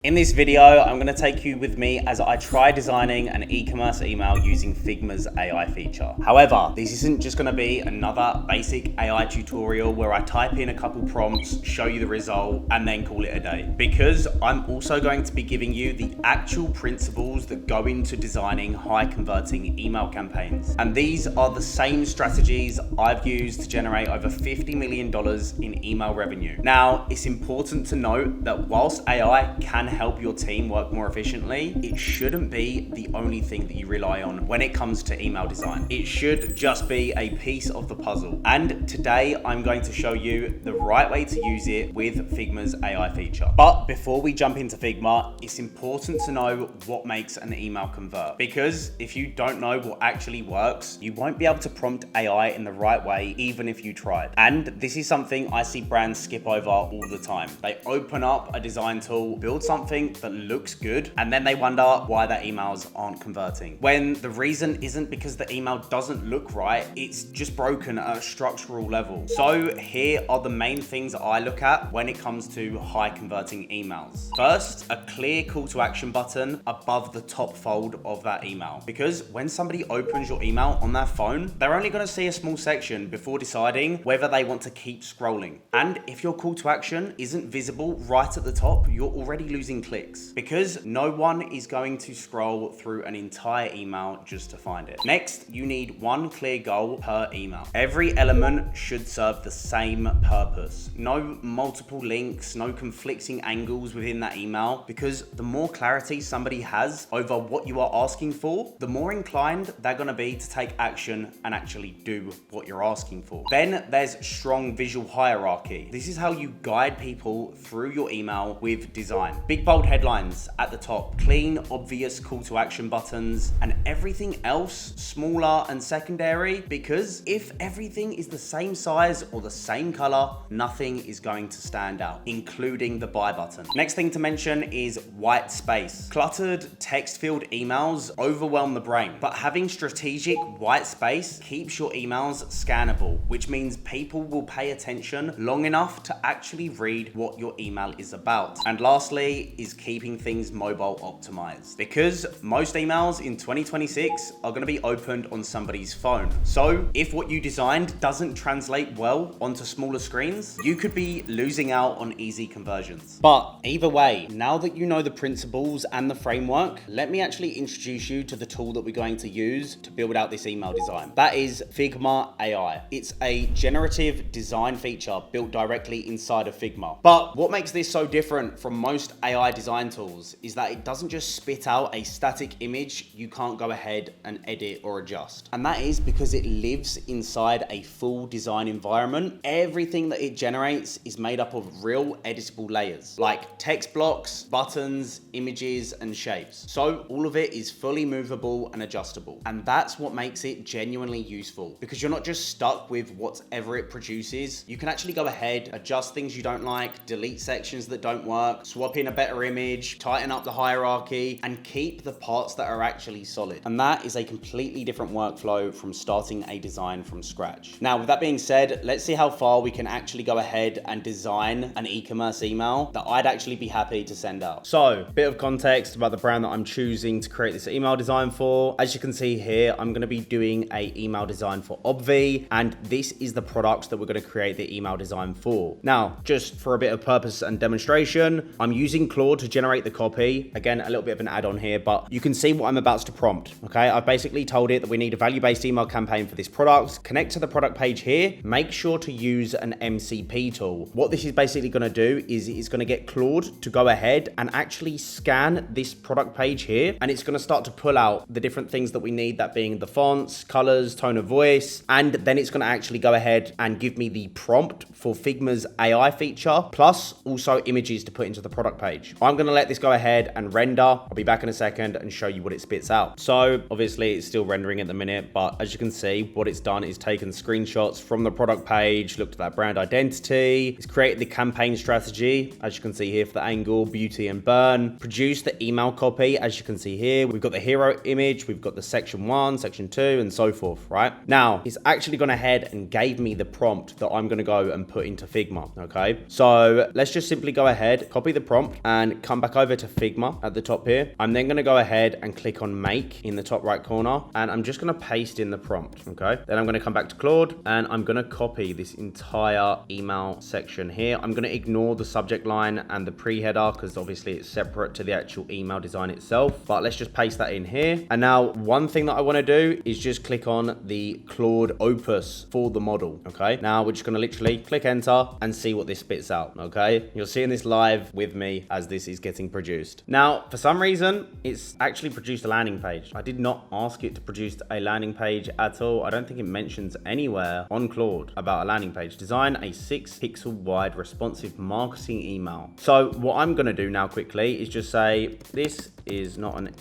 In this video, I'm going to take you with me as I try designing an e-commerce email using Figma's AI feature. However, this isn't just going to be another basic AI tutorial where I type in a couple prompts, show you the result, and then call it a day. Because I'm also going to be giving you the actual principles that go into designing high converting email campaigns. And these are the same strategies I've used to generate over $50 million in email revenue. Now, it's important to note that whilst AI can help your team work more efficiently, it shouldn't be the only thing that you rely on when it comes to email design. It should just be a piece of the puzzle. And today I'm going to show you the right way to use it with Figma's AI feature. But before we jump into Figma, it's important to know what makes an email convert. Because if you don't know what actually works, you won't be able to prompt AI in the right way, even if you tried. And this is something I see brands skip over all the time. They open up a design tool, build something that looks good, and then they wonder why their emails aren't converting. When the reason isn't because the email doesn't look right, it's just broken at a structural level. So here are the main things that I look at when it comes to high converting emails. First, a clear call to action button above the top fold of that email. Because when somebody opens your email on their phone, they're only going to see a small section before deciding whether they want to keep scrolling. And if your call to action isn't visible right at the top, you're already losing clicks, because no one is going to scroll through an entire email just to find it. Next, you need one clear goal per email. Every element should serve the same purpose. No multiple links, no conflicting angles within that email, because the more clarity somebody has over what you are asking for, the more inclined they're going to be to take action and actually do what you're asking for. Then there's strong visual hierarchy. This is how you guide people through your email with design. Big bold headlines at the top, clean, obvious call to action buttons, and everything else smaller and secondary, because if everything is the same size or the same color, nothing is going to stand out, including the buy button. Next thing to mention is white space. Cluttered text-filled emails overwhelm the brain, but having strategic white space keeps your emails scannable, which means people will pay attention long enough to actually read what your email is about. And lastly is keeping things mobile optimized, because most emails in 2026 are going to be opened on somebody's phone. So if what you designed doesn't translate well onto smaller screens, you could be losing out on easy conversions. But either way, now that you know the principles and the framework, let me actually introduce you to the tool that we're going to use to build out this email design. That is Figma AI. It's a generative design feature built directly inside of Figma. But what makes this so different from most AI design tools is that it doesn't just spit out a static image you can't go ahead and edit or adjust. And that is because it lives inside a full design environment. Everything that it generates is made up of real editable layers, like text blocks, buttons, images, and shapes. So all of it is fully movable and adjustable. And that's what makes it genuinely useful, because you're not just stuck with whatever it produces. You can actually go ahead, adjust things you don't like, delete sections that don't work, swap in a better image, tighten up the hierarchy, and keep the parts that are actually solid. And that is a completely different workflow from starting a design from scratch. Now, with that being said, let's see how far we can actually go ahead and design an e-commerce email that I'd actually be happy to send out. So, bit of context about the brand that I'm choosing to create this email design for. As you can see here, I'm going to be doing a email design for Obvi, and this is the product that we're going to create the email design for. Now, just for a bit of purpose and demonstration, I'm using Claude to generate the copy. Again, a little bit of an add-on here, but you can see what I'm about to prompt. Okay, I've basically told it that we need a value-based email campaign for this product. Connect to the product page here. Make sure to use an MCP tool. What this is basically going to do is it's going to get Claude to go ahead and actually scan this product page here, and it's going to start to pull out the different things that we need, that being the fonts, colors, tone of voice, and then it's going to actually go ahead and give me the prompt for Figma's AI feature, plus also images to put into the product page. I'm going to let this go ahead and render. I'll be back in a second and show you what it spits out. So obviously it's still rendering at the minute, but as you can see, what it's done is taken screenshots from the product page, looked at that brand identity, it's created the campaign strategy, as you can see here, for the angle, beauty, and burn, produced the email copy, as you can see here. We've got the hero image, we've got the section 1, section 2, and so forth, right? Now, it's actually gone ahead and gave me the prompt that I'm going to go and put into Figma, okay? So let's just simply go ahead, copy the prompt, and come back over to Figma at the top here. I'm then going to go ahead and click on make in the top right corner, and I'm just going to paste in the prompt. Okay. Then I'm going to come back to Claude and I'm going to copy this entire email section here. I'm going to ignore the subject line and the pre-header because obviously it's separate to the actual email design itself, but let's just paste that in here. And now one thing that I want to do is just click on the Claude Opus for the model. Okay. Now we're just going to literally click enter and see what this spits out. Okay. You're seeing this live with me as this is getting produced. Now, for some reason, it's actually produced a landing page. I did not ask it to produce a landing page at all. I don't think it mentions anywhere on Claude about a landing page. Design a 6-pixel wide responsive marketing email. So what I'm going to do now quickly is just say, this is not an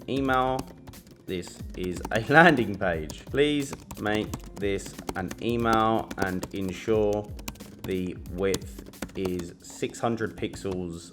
email. This is a landing page. Please make this an email and ensure the width is 600 pixels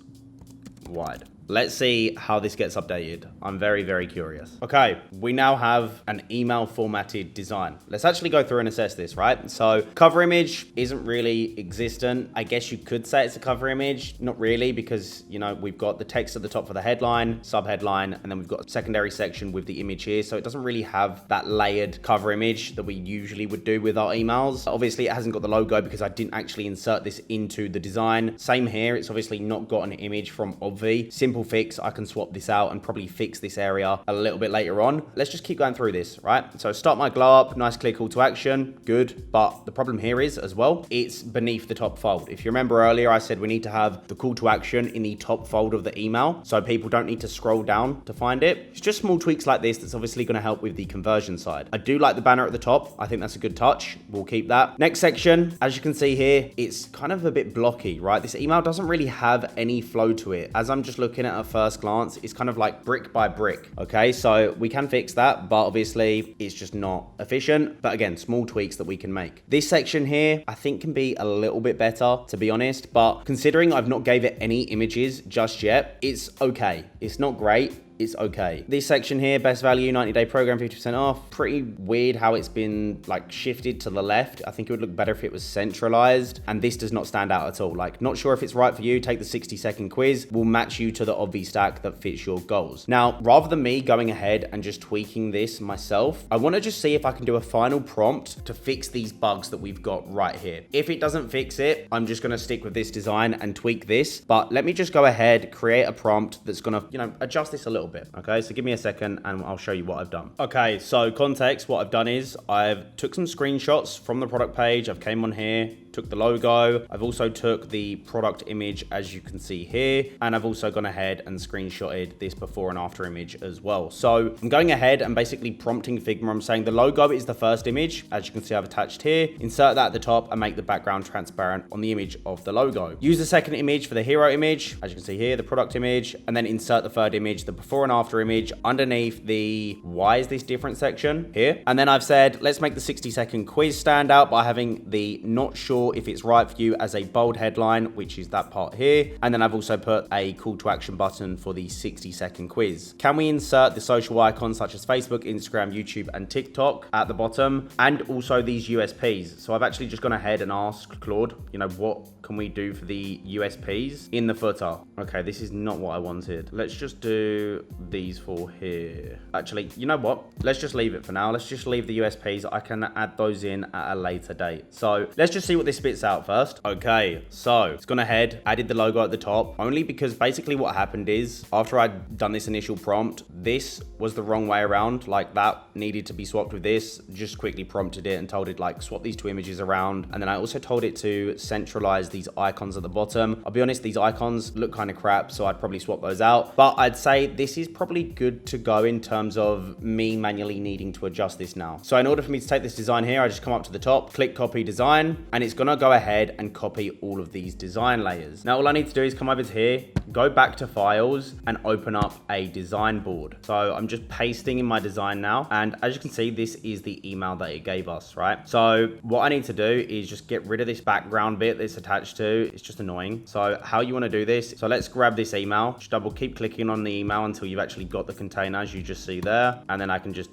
wide. Let's see how this gets updated. I'm very, very curious. Okay, we now have an email formatted design. Let's actually go through and assess this, right? So cover image isn't really existent. I guess you could say it's a cover image. Not really, because we've got the text at the top for the headline, sub-headline, and then we've got a secondary section with the image here. So it doesn't really have that layered cover image that we usually would do with our emails. Obviously, it hasn't got the logo because I didn't actually insert this into the design. Same here. It's obviously not got an image from Obvi. Simple fix, I can swap this out and probably fix this area a little bit later on. Let's just keep going through this, right? So start my glow up, nice clear call to action, good. But the problem here is as well, it's beneath the top fold. If you remember earlier, I said we need to have the call to action in the top fold of the email so people don't need to scroll down to find it. It's just small tweaks like this that's obviously going to help with the conversion side. I do like the banner at the top. I think that's a good touch. We'll keep that. Next section, as you can see here, it's kind of a bit blocky, right? This email doesn't really have any flow to it. As I'm just looking at a first glance, it's kind of like brick by brick. Okay, so we can fix that, but obviously it's just not efficient. But again, small tweaks that we can make. This section here, I think can be a little bit better, to be honest, but considering I've not gave it any images just yet, it's okay. It's not great. It's okay. This section here, best value, 90-day program, 50% off. Pretty weird how it's been like shifted to the left. I think it would look better if it was centralized, and this does not stand out at all. Like, not sure if it's right for you. Take the 60-second quiz. We'll match you to the Obvi stack that fits your goals. Now, rather than me going ahead and just tweaking this myself, I want to just see if I can do a final prompt to fix these bugs that we've got right here. If it doesn't fix it, I'm just going to stick with this design and tweak this. But let me just go ahead, create a prompt that's going to, adjust this a little bit. Okay, so give me a second and I'll show you what I've done. Okay, so context, what I've done is I've took some screenshots from the product page. I've came on here, took the logo. I've also took the product image, as you can see here, and I've also gone ahead and screenshotted this before and after image as well. So I'm going ahead and basically prompting Figma. I'm saying the logo is the first image, as you can see I've attached here. Insert that at the top and make the background transparent on the image of the logo. Use the second image for the hero image, as you can see here, the product image, and then insert the third image, the before and after image, underneath the why is this different section here. And then I've said, let's make the 60-second quiz stand out by having the not sure if it's right for you as a bold headline, which is that part here. And then I've also put a call to action button for the 60-second quiz. Can we insert the social icons such as Facebook, Instagram, YouTube, and TikTok at the bottom, and also these USPs? So I've actually just gone ahead and asked Claude, what can we do for the USPs in the footer? Okay, this is not what I wanted. Let's just do these four here. Actually, you know what? Let's just leave it for now. Let's just leave the USPs. I can add those in at a later date. So let's just see what this spits out first. Okay, so it's gone ahead, added the logo at the top, only because basically what happened is after I'd done this initial prompt, this was the wrong way around. Like, that needed to be swapped with this. Just quickly prompted it and told it like swap these two images around. And then I also told it to centralize these icons at the bottom. I'll be honest, these icons look kind of crap, so I'd probably swap those out. But I'd say this is probably good to go in terms of me manually needing to adjust this now. So in order for me to take this design here, I just come up to the top, click copy design, and it's gonna go ahead and copy all of these design layers. Now all I need to do is come over to here, go back to files, and open up a design board. So I'm just pasting in my design now, and as you can see, this is the email that it gave us, right? So what I need to do is just get rid of this background bit that's attached to. It's just annoying. So how you want to do this, so let's grab this email, just keep clicking on the email until you've actually got the container, as you just see there, and then I can just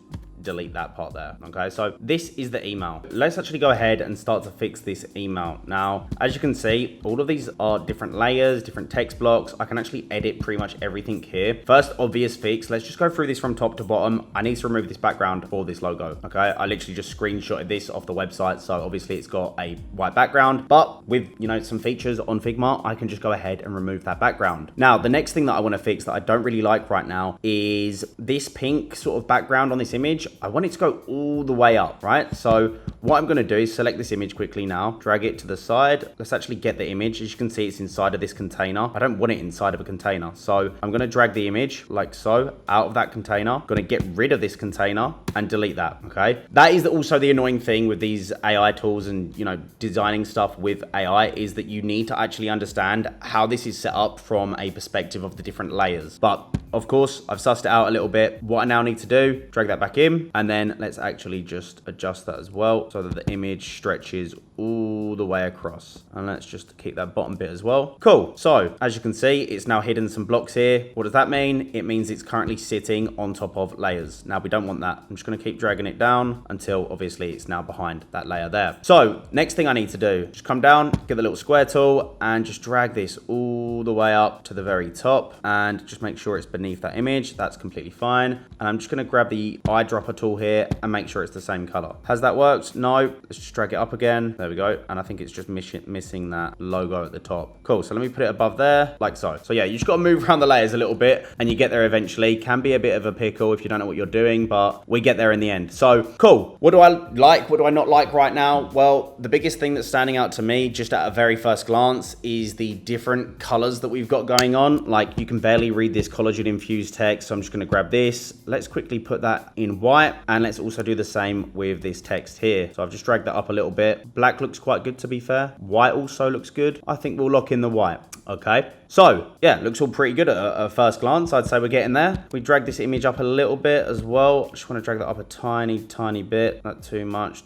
delete that part there. Okay, so this is the email. Let's actually go ahead and start to fix this email. Now, as you can see, all of these are different layers, different text blocks. I can actually edit pretty much everything here. First obvious fix, let's just go through this from top to bottom. I need to remove this background for this logo. Okay, I literally just screenshotted this off the website. So obviously it's got a white background, but with, you know, some features on Figma, I can just go ahead and remove that background. Now, the next thing that I want to fix that I don't really like right now is this pink sort of background on this image. I want it to go all the way up, right? So what I'm going to do is select this image quickly now, drag it to the side. Let's actually get the image. As you can see, it's inside of this container. I don't want it inside of a container. So I'm going to drag the image like so out of that container. I'm going to get rid of this container and delete that. Okay. That is also the annoying thing with these AI tools and, you know, designing stuff with AI is that you need to actually understand how this is set up from a perspective of the different layers. But of course, I've sussed it out a little bit. What I now need to do, drag that back in, and then let's actually just adjust that as well so that the image stretches all the way across. And let's just keep that bottom bit as well. Cool. So as you can see, it's now hidden some blocks here. What does that mean? It means it's currently sitting on top of layers. Now we don't want that. I'm just going to keep dragging it down until obviously it's now behind that layer there. So next thing I need to do, just come down, get the little square tool and just drag this all the way up to the very top and just make sure it's beneath that image. That's completely fine. And I'm just going to grab the eyedropper tool here and make sure it's the same color. Has that worked? No. Let's just drag it up again. There we go. And I think it's just missing that logo at the top. Cool. So let me put it above there like so. So yeah, you just got to move around the layers a little bit and you get there eventually. Can be a bit of a pickle if you don't know what you're doing, but we get there in the end. So cool. What do I like? What do I not like right now? Well, the biggest thing that's standing out to me just at a very first glance is the different colors that we've got going on. Like you can barely read this collagen infused text. So I'm just going to grab this. Let's quickly put that in white and let's also do the same with this text here. So I've just dragged that up a little bit. Black looks quite good to be fair. White also looks good. I think we'll lock in the white. Okay. So yeah, looks all pretty good at a first glance. I'd say we're getting there. We drag this image up a little bit as well. Just want to drag that up a tiny bit. Not too much.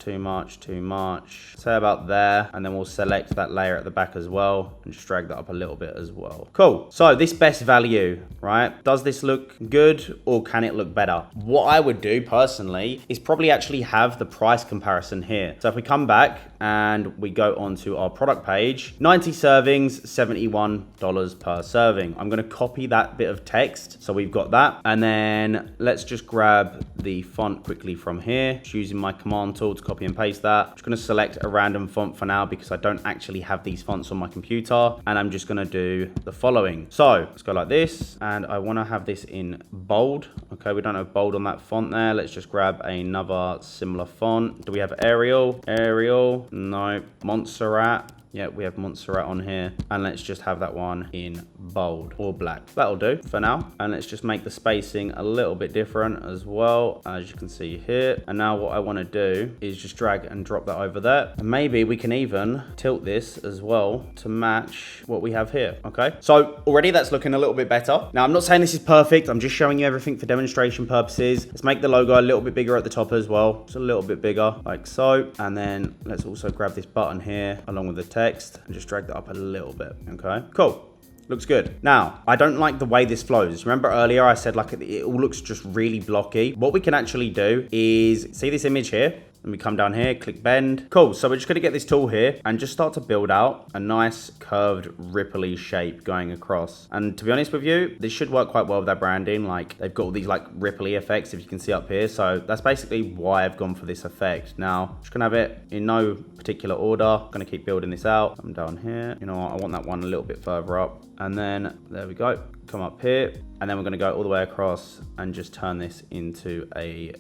Say about there. And then we'll select that layer at the back as well and just drag that up a little bit as well. Cool. So this best value, right? Does this look good or can it look better? What I would do personally is probably actually have the price comparison here. So if we come back and we go onto our product page, 90 servings, $71 per serving. I'm going to copy that bit of text. So we've got that. And then let's just grab the font quickly from here. Just using my command tool to copy and paste that. I'm just going to select a random font for now because I don't actually have these fonts on my computer. And I'm just going to do the following. So let's go like this. And I want to have this in bold. Okay, we don't have bold on that font there. Let's just grab another similar font. Do we have Arial? Arial? No. Montserrat? Yeah, we have Montserrat on here. And let's just have that one in bold or black. That'll do for now. And let's just make the spacing a little bit different as well, as you can see here. And now what I want to do is just drag and drop that over there. And maybe we can even tilt this as well to match what we have here. Okay, so already that's looking a little bit better. Now, I'm not saying this is perfect. I'm just showing you everything for demonstration purposes. Let's make the logo a little bit bigger at the top as well. Just a little bit bigger like so. And then let's also grab this button here along with the text and just drag that up a little bit. Okay, cool. Looks good. Now, I don't like the way this flows. Remember earlier I said like it all looks just really blocky. What we can actually do is see this image here. And we come down here, click bend. Cool, so we're just gonna get this tool here and just start to build out a nice curved ripply shape going across. And to be honest with you, this should work quite well with their branding. Like they've got all these like ripply effects, if you can see up here. So that's basically why I've gone for this effect. Now, just gonna have it in no particular order. Gonna keep building this out. I'm down here. You know what, I want that one a little bit further up. And then there we go, come up here. And then we're gonna go all the way across and just turn this into a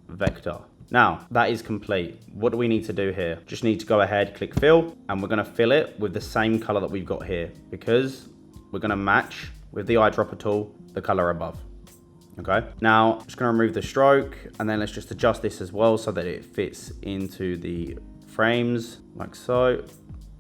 vector. Now, that is complete. What do we need to do here? Just need to go ahead, click fill, and we're gonna fill it with the same color that we've got here because we're gonna match with the eyedropper tool, the color above. Okay, now just gonna remove the stroke and then let's just adjust this as well so that it fits into the frames like so.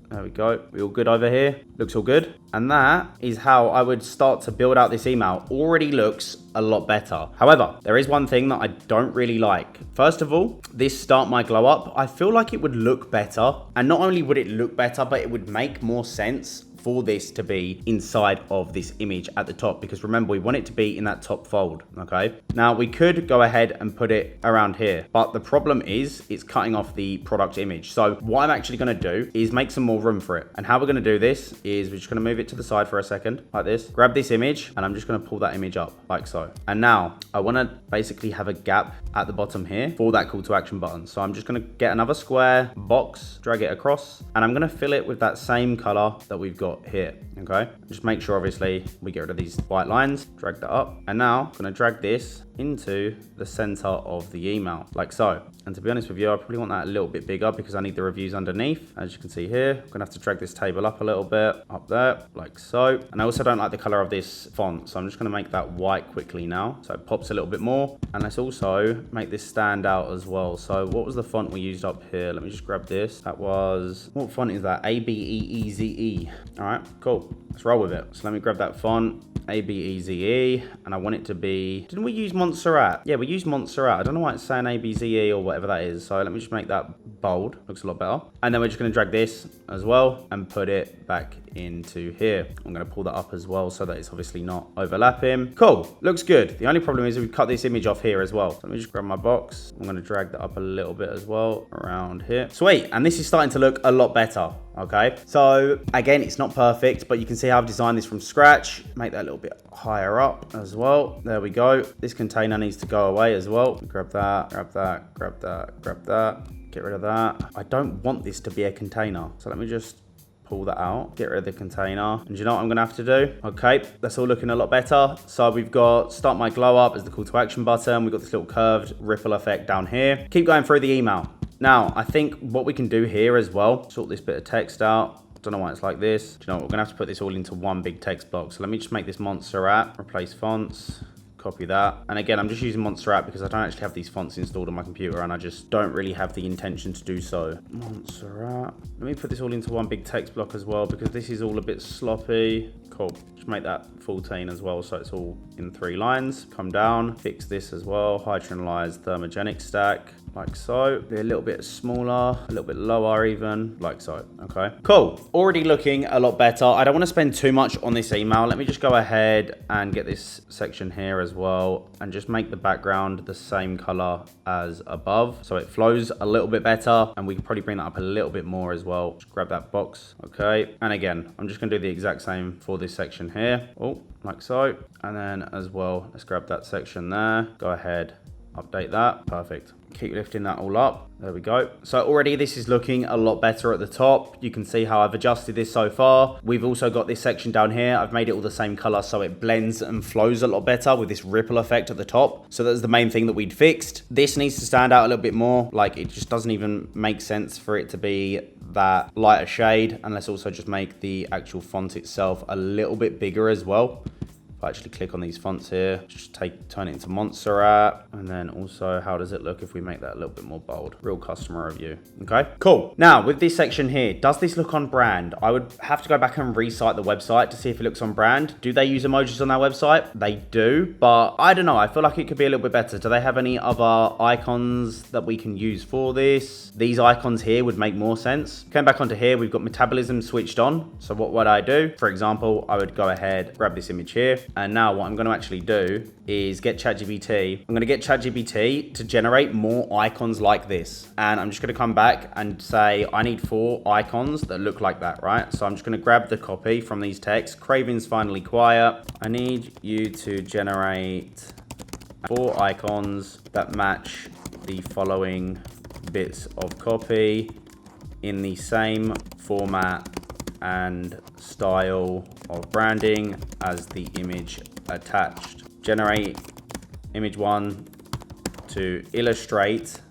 There we go. We all good over here? Looks all good. And that is how I would start to build out this email. Already looks a lot better. However, there is one thing that I don't really like. First of all, this start my glow up. I feel like it would look better. And not only would it look better, but it would make more sense for this to be inside of this image at the top, because remember, we want it to be in that top fold, okay? Now, we could go ahead and put it around here, but the problem is it's cutting off the product image. So what I'm actually gonna do is make some more room for it. And how we're gonna do this is we're just gonna move it to the side for a second, like this, grab this image, and I'm just gonna pull that image up like so. And now I wanna basically have a gap at the bottom here for that call to action button. So I'm just gonna get another square box, drag it across, and I'm gonna fill it with that same color that we've got here, okay? Just make sure, obviously, we get rid of these white lines, drag that up. And now I'm gonna drag this into the center of the email, like so. And to be honest with you, I probably want that a little bit bigger because I need the reviews underneath. As you can see here, I'm gonna have to drag this table up a little bit, up there, like so. And I also don't like the color of this font, so I'm just gonna make that white quickly now, so it pops a little bit more. And let's also make this stand out as well. So what was the font we used up here? Let me just grab this. That was, what font is that? ABEEZE. All right, cool. Let's roll with it. So let me grab that font, ABEZE, and I want it to be, didn't we use Montserrat? Yeah, we used Montserrat. I don't know why it's saying ABZE or whatever that is. So let me just make that bold. Looks a lot better. And then we're just gonna drag this as well and put it back into here. I'm gonna pull that up as well so that it's obviously not overlapping. Cool, looks good. The only problem is we've cut this image off here as well. So let me just grab my box. I'm gonna drag that up a little bit as well around here. Sweet, and this is starting to look a lot better. Okay, so again, it's not perfect, but you can see how I've designed this from scratch. Make that a little bit higher up as well. There we go. This container needs to go away as well. Grab that, grab that, grab that, grab that. Get rid of that. I don't want this to be a container. So let me just pull that out, get rid of the container. And you know what I'm gonna have to do? Okay, that's all looking a lot better. So we've got start my glow up as the call to action button. We've got this little curved ripple effect down here. Keep going through the email. Now, I think what we can do here as well, sort this bit of text out. Don't know why it's like this. Do you know what? We're gonna have to put this all into one big text block. So let me just make this Montserrat, replace fonts, copy that. And again, I'm just using Montserrat because I don't actually have these fonts installed on my computer and I just don't really have the intention to do so. Montserrat. Let me put this all into one big text block as well because this is all a bit sloppy. Cool. Just make that 14 as well so it's all in 3 lines. Come down, fix this as well. Hydrogenized thermogenic stack. Like so. Be a little bit smaller, a little bit lower even, like so. Okay, cool. Already looking a lot better. I don't want to spend too much on this email. Let me just go ahead and get this section here as well and just make the background the same color as above so it flows a little bit better, and we can probably bring that up a little bit more as well. Just grab that box. Okay, and again, I'm just gonna do the exact same for this section here. Oh, like so. And then as well, let's grab that section there. Go ahead, update that. Perfect. Keep lifting that all up. There we go. So already this is looking a lot better at the top. You can see how I've adjusted this so far. We've also got this section down here. I've made it all the same color so it blends and flows a lot better with this ripple effect at the top. So that's the main thing that we'd fixed. This needs to stand out a little bit more. Like, it just doesn't even make sense for it to be that lighter shade. And let's also just make the actual font itself a little bit bigger as well. If I actually click on these fonts here, just turn it into Montserrat. And then also, how does it look if we make that a little bit more bold? Real customer review. Okay, cool. Now with this section here, does this look on brand? I would have to go back and recite the website to see if it looks on brand. Do they use emojis on their website? They do, but I don't know. I feel like it could be a little bit better. Do they have any other icons that we can use for this? These icons here would make more sense. Going back onto here, we've got metabolism switched on. So what would I do? For example, I would go ahead, grab this image here. And now what I'm going to actually do is get ChatGPT. I'm going to get ChatGPT to generate more icons like this. And I'm just going to come back and say, I need 4 icons that look like that, right? So I'm just going to grab the copy from these texts. Craving's finally quiet. I need you to generate 4 icons that match the following bits of copy in the same format and style of branding as the image attached. Generate image 1 to illustrate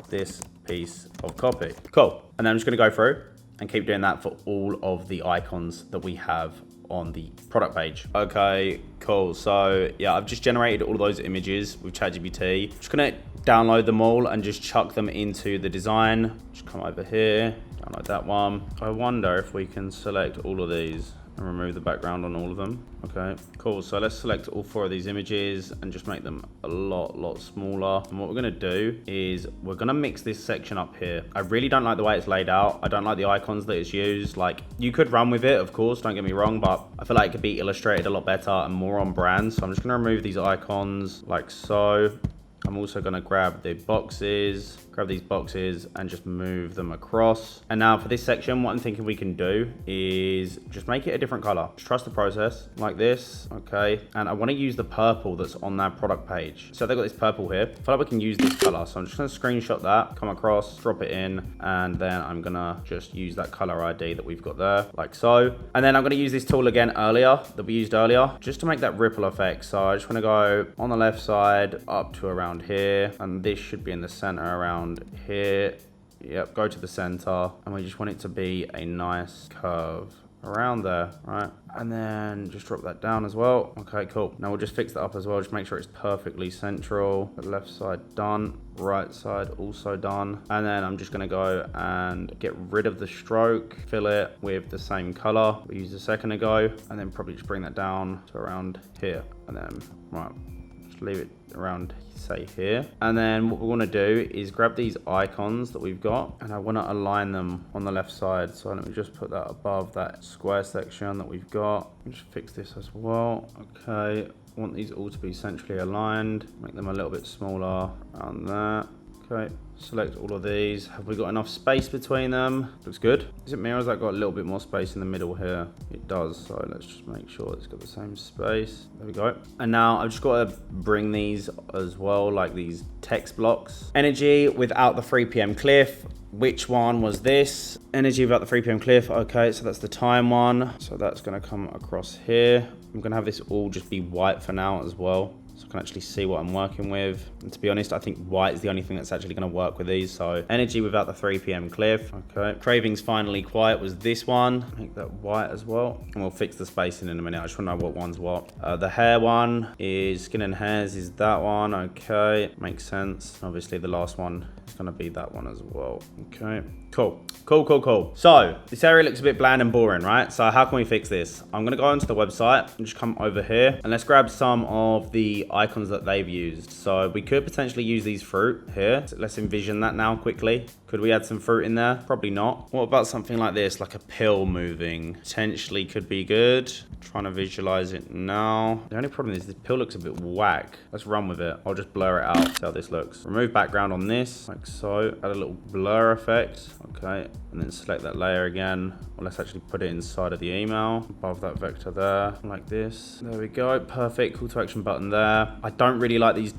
this piece of copy. Cool. And then I'm just going to go through and keep doing that for all of the icons that we have on the product page. Okay, cool. So yeah, I've just generated all of those images with ChatGPT. Just going to download them all and just chuck them into the design. Just come over here, download that one. I wonder if we can select all of these and remove the background on all of them. Okay, cool. So let's select all 4 of these images and just make them a lot smaller. And what we're gonna do is we're gonna mix this section up here. I really don't like the way it's laid out. I don't like the icons that it's used. Like, you could run with it, of course, don't get me wrong, but I feel like it could be illustrated a lot better and more on brand. So I'm just gonna remove these icons like so. I'm also gonna grab these boxes and just move them across. And now for this section, what I'm thinking we can do is just make it a different color. Just trust the process like this, okay? And I wanna use the purple that's on that product page. So they've got this purple here. I feel like we can use this color. So I'm just gonna screenshot that, come across, drop it in, and then I'm gonna just use that color ID that we've got there, like so. And then I'm gonna use this tool again that we used earlier, just to make that ripple effect. So I just wanna go on the left side up to around here, and this should be in the center around here. Yep, go to the center, and we just want it to be a nice curve around there, right? And then just drop that down as well. Okay, cool. Now we'll just fix that up as well. Just make sure it's perfectly central. The left side done, right side also done. And then I'm just gonna go and get rid of the stroke, fill it with the same color we used a second ago, and then probably just bring that down to around here. And then, right, just leave it around, say, here. And then what we want to do is grab these icons that we've got, and I want to align them on the left side. So let me just put that above that square section that we've got. Just fix this as well. Okay, I want these all to be centrally aligned. Make them a little bit smaller around that. Okay, select all of these. Have we got enough space between them? Looks good. Is it me or has that got a little bit more space in the middle here? It does, so let's just make sure it's got the same space. There we go. And now I've just got to bring these as well, like these text blocks. Energy without the 3 p.m. cliff. Which one was this? Energy without the 3 p.m. cliff. Okay, so that's the time one. So that's gonna come across here. I'm gonna have this all just be white for now as well, so I can actually see what I'm working with. And to be honest, I think white is the only thing that's actually going to work with these. So energy without the 3 p.m. cliff. Okay. Cravings finally quiet was this one. Make that white as well. And we'll fix the spacing in a minute. I just want to know what one's what. The hair one is skin and hairs is that one. Okay. Makes sense. Obviously the last one is going to be that one as well. Okay. Cool. So this area looks a bit bland and boring, right? So how can we fix this? I'm going to go onto the website and just come over here and let's grab some of the icons that they've used. So we could potentially use these fruit here. So let's envision that now quickly. Could we add some fruit in there? Probably not. What about something like this, like a pill moving? Potentially could be good. Trying to visualize it now. The only problem is this pill looks a bit whack. Let's run with it. I'll just blur it out, see how this looks. Remove background on this, like so. Add a little blur effect. Okay, and then select that layer again. Well, let's actually put it inside of the email, above that vector there, like this. There we go, perfect. Call to action button there. I don't really like these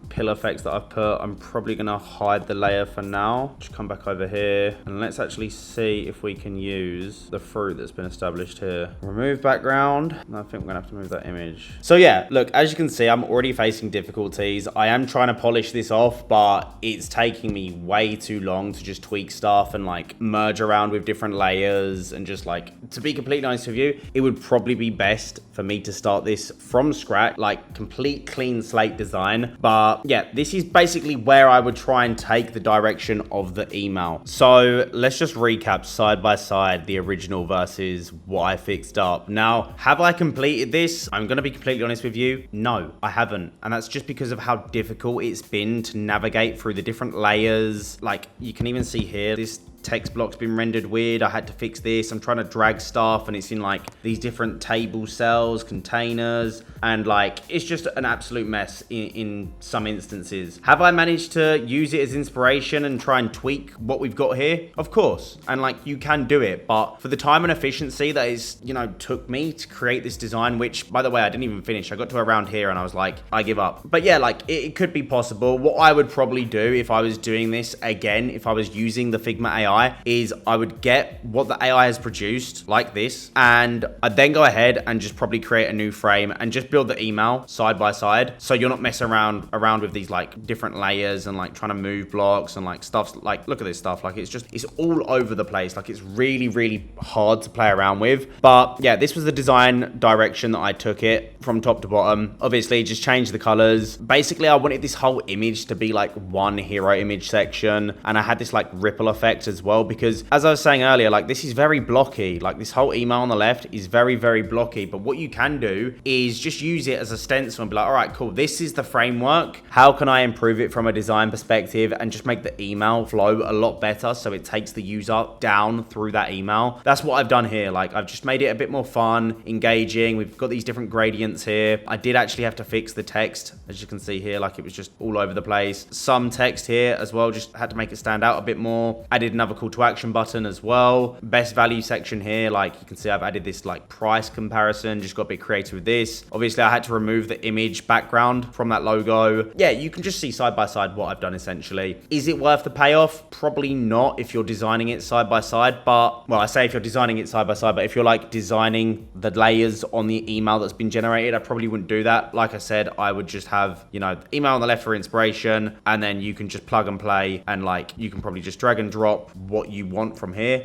pill effects that I've put. I'm probably gonna hide the layer for now. Just come back over here and let's actually see if we can use the fruit that's been established here. Remove background. And I think we're gonna have to move that image. So yeah, look, as you can see, I'm already facing difficulties. I am trying to polish this off, but it's taking me way too long to just tweak stuff and like merge around with different layers and just like, to be completely honest with you, it would probably be best for me to start this from scratch, like complete clean slate design. But yeah, this is basically where I would try and take the direction of the email. So let's just recap side by side the original versus what I fixed up. Now, have I completed this? I'm going to be completely honest with you. No, I haven't. And that's just because of how difficult it's been to navigate through the different layers. Like you can even see here, this text block's been rendered weird. I had to fix this. I'm trying to drag stuff and it's in like these different table cells, containers, and like it's just an absolute mess in some instances. Have I managed to use it as inspiration and try and tweak what we've got here? Of course. And like you can do it, but for the time and efficiency that is, you know, took me to create this design, which by the way, I didn't even finish. I got to around here and I was like, I give up. But yeah, like it could be possible. What I would probably do if I was doing this again, if I was using the Figma AI, is I would get what the AI has produced like this, and I'd then go ahead and just probably create a new frame and just build the email side by side. So you're not messing around with these like different layers and like trying to move blocks and like stuff. Like look at this stuff. Like it's all over the place. Like it's really, really hard to play around with. But yeah, this was the design direction that I took it from top to bottom. Obviously just changed the colors. Basically I wanted this whole image to be like one hero image section, and I had this like ripple effect as well, because as I was saying earlier, like this is very blocky. Like this whole email on the left is very, very blocky. But what you can do is just use it as a stencil and be like, all right, cool. This is the framework. How can I improve it from a design perspective and just make the email flow a lot better so it takes the user down through that email? That's what I've done here. Like I've just made it a bit more fun, engaging. We've got these different gradients here. I did actually have to fix the text, as you can see here, like it was just all over the place. Some text here as well, just had to make it stand out a bit more. Added another call to action button as well. Best value section here, like you can see I've added this like price comparison, just got a bit creative with this. Obviously I had to remove the image background from that logo. Yeah, you can just see side by side what I've done essentially. Is it worth the payoff? Probably not if you're designing it side by side, but well, I say if you're designing it side by side, but if you're like designing the layers on the email that's been generated, I probably wouldn't do that. Like I said, I would just have, you know, email on the left for inspiration, and then you can just plug and play, and like you can probably just drag and drop what you want from here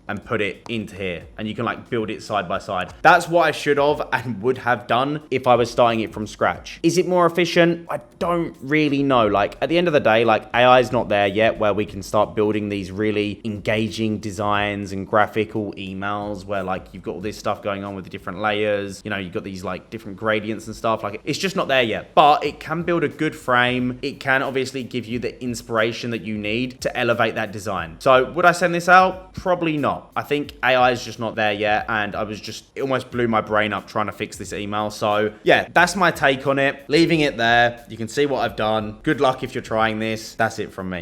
and put it into here, and you can like build it side by side. That's what I should have and would have done if I was starting it from scratch. Is it more efficient? I don't really know. Like at the end of the day, like AI is not there yet where we can start building these really engaging designs and graphical emails where like you've got all this stuff going on with the different layers, you know, you've got these like different gradients and stuff. Like it's just not there yet, but it can build a good frame. It can obviously give you the inspiration that you need to elevate that design. So would I send this out? Probably not. I think AI is just not there yet, and it almost blew my brain up trying to fix this email. So yeah, that's my take on it. Leaving it there. You can see what I've done. Good luck if you're trying this. That's it from me.